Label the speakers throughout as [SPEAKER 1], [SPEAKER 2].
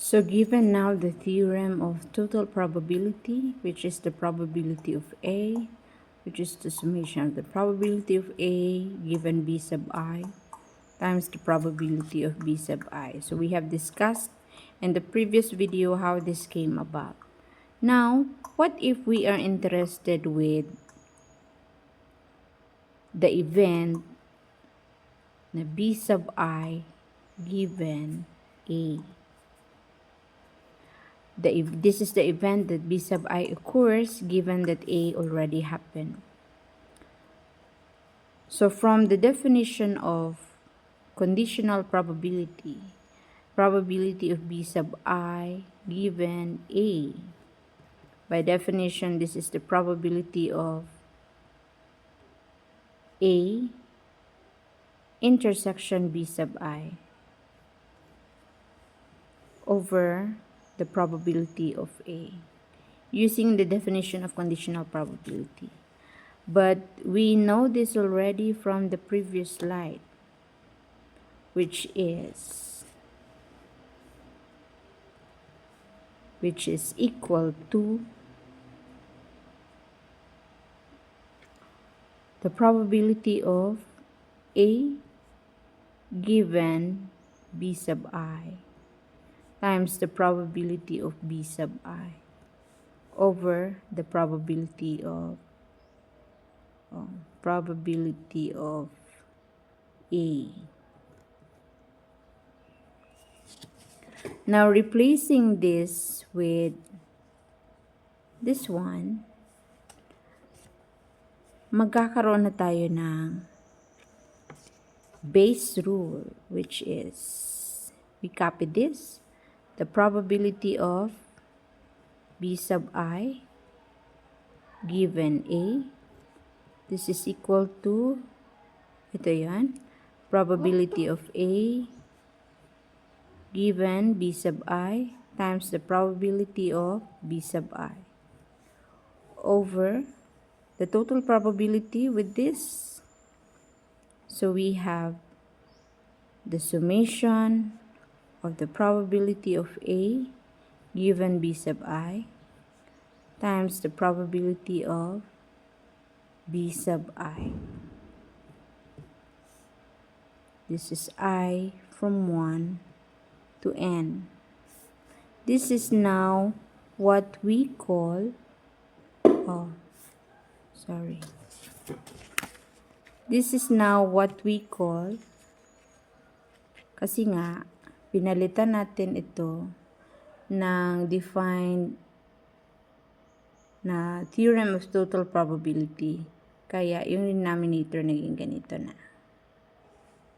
[SPEAKER 1] So given now the theorem of total probability, which is the probability of A, which is the summation of the probability of A given B sub I times the probability of B sub I. So we have discussed in the previous video how this came about. Now, what if we are interested with the event na B sub I given A? This is the event that B sub I occurs given that A already happened. So from the definition of conditional probability of B sub I given A, by definition, this is the probability of A intersection B sub I over the probability of A, using the definition of conditional probability. But we know this already from the previous slide, which is equal to the probability of A given B sub I times the probability of B sub I over the probability of A. Now replacing this with this one, magkakaroon na tayo ng Bayes rule, which is, we copy this, the probability of B sub I given A, this is equal to, ito yan, probability of A given B sub I times the probability of B sub I over the total probability with this. So we have the summation of the probability of A given B sub I times the probability of B sub I. This is I from 1 to n. This is now what we call, this is now what we call, kasi nga, pinalitan natin ito ng defined na theorem of total probability. Kaya yung denominator naging ganito na.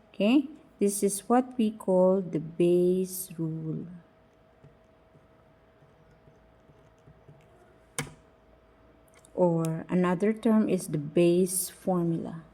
[SPEAKER 1] Okay? This is what we call the Bayes rule. Or another term is the Bayes formula.